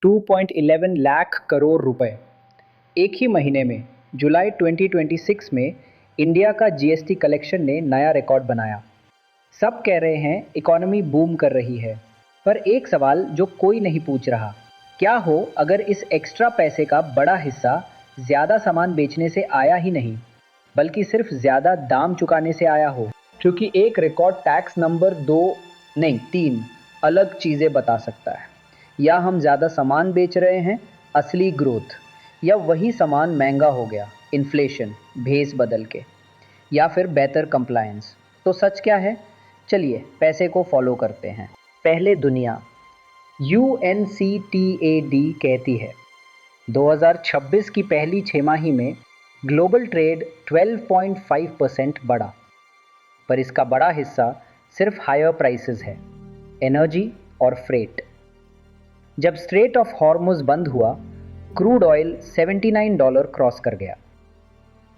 2.11 लाख करोड़ रुपए। एक ही महीने में जुलाई 2026 में इंडिया का जीएसटी कलेक्शन ने नया रिकॉर्ड बनाया। सब कह रहे हैं इकोनॉमी बूम कर रही है, पर एक सवाल जो कोई नहीं पूछ रहा, क्या हो अगर इस एक्स्ट्रा पैसे का बड़ा हिस्सा ज़्यादा सामान बेचने से आया ही नहीं, बल्कि सिर्फ ज़्यादा दाम चुकाने से आया हो? क्योंकि एक रिकॉर्ड टैक्स नंबर 2 नहीं 3 अलग चीज़ें बता सकता है। या हम ज़्यादा सामान बेच रहे हैं, असली ग्रोथ, या वही सामान महंगा हो गया, इन्फ्लेशन, भेस बदल के, या फिर बेहतर कंप्लायंस। तो सच क्या है? चलिए पैसे को फॉलो करते हैं। पहले दुनिया। UNCTAD कहती है 2026 की पहली छमाही में ग्लोबल ट्रेड 12.5% बढ़ा, पर इसका बड़ा हिस्सा सिर्फ हायर प्राइसेस है, एनर्जी और फ्रेट। जब स्ट्रेट ऑफ हॉर्मुज़ बंद हुआ, क्रूड ऑयल $79 क्रॉस कर गया।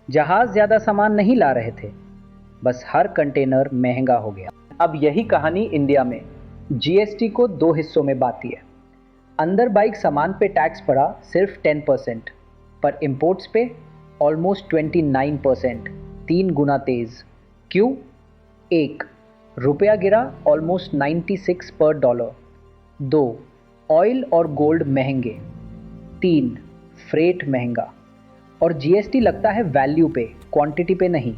जहाज ज़्यादा सामान नहीं ला रहे थे, बस हर कंटेनर महंगा हो गया। अब यही कहानी इंडिया में। जीएसटी को 2 हिस्सों में बांटी है। अंदर बाइक सामान पे टैक्स पड़ा सिर्फ 10%, पर इंपोर्ट्स पे ऑलमोस्ट 29%, 3 गुना तेज। क्यों? 1, रुपया गिरा ऑलमोस्ट 96 पर डॉलर। 2, ऑयल और गोल्ड महंगे। 3, फ्रेट महंगा। और जीएसटी लगता है वैल्यू पे, क्वांटिटी पे नहीं।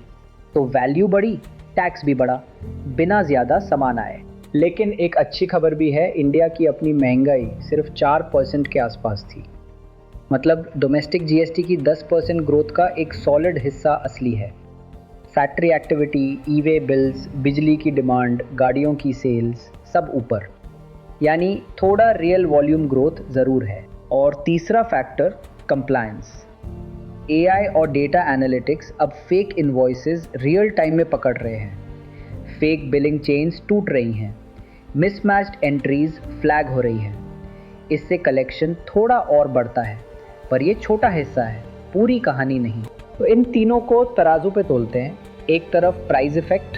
तो वैल्यू बढ़ी, टैक्स भी बढ़ा, बिना ज़्यादा सामान आए। लेकिन एक अच्छी खबर भी है, इंडिया की अपनी महंगाई सिर्फ 4% के आसपास थी। मतलब डोमेस्टिक जीएसटी की 10% ग्रोथ का एक सॉलिड हिस्सा असली है। फैक्ट्री एक्टिविटी, ई-वे बिल्स, बिजली की डिमांड, गाड़ियों की सेल्स, सब ऊपर। यानी थोड़ा रियल वॉल्यूम ग्रोथ ज़रूर है। और तीसरा फैक्टर, कंप्लायंस। एआई और डेटा एनालिटिक्स अब फेक इनवॉइसेस रियल टाइम में पकड़ रहे हैं। फेक बिलिंग चेन्स टूट रही हैं, मिसमैच्ड एंट्रीज फ्लैग हो रही हैं। इससे कलेक्शन थोड़ा और बढ़ता है, पर ये छोटा हिस्सा है, पूरी कहानी नहीं। तो इन तीनों को तराजू पे तोलते हैं। एक तरफ प्राइस इफेक्ट,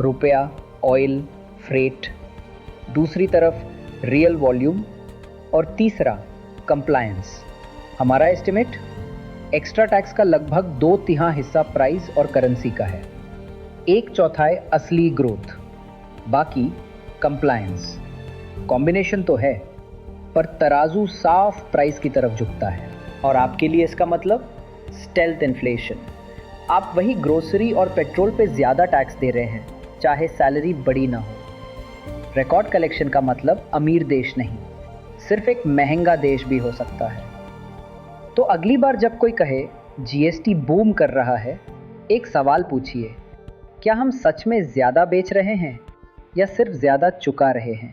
रुपया, ऑयल, फ्रेट। दूसरी तरफ रियल वॉल्यूम। और तीसरा कंप्लायंस। हमारा एस्टिमेट, एक्स्ट्रा टैक्स का लगभग 2/3 हिस्सा प्राइस और करेंसी का है। 1/4 असली ग्रोथ, बाकी कंप्लायंस। कॉम्बिनेशन तो है, पर तराजू साफ प्राइस की तरफ झुकता है। और आपके लिए इसका मतलब स्टेल्थ इन्फ्लेशन। आप वही ग्रोसरी और पेट्रोल पे ज़्यादा टैक्स दे रहे हैं, चाहे सैलरी बड़ी ना हो। रिकॉर्ड कलेक्शन का मतलब अमीर देश नहीं, सिर्फ एक महंगा देश भी हो सकता है। तो अगली बार जब कोई कहे जीएसटी बूम कर रहा है, एक सवाल पूछिए, क्या हम सच में ज़्यादा बेच रहे हैं या सिर्फ ज़्यादा चुका रहे हैं?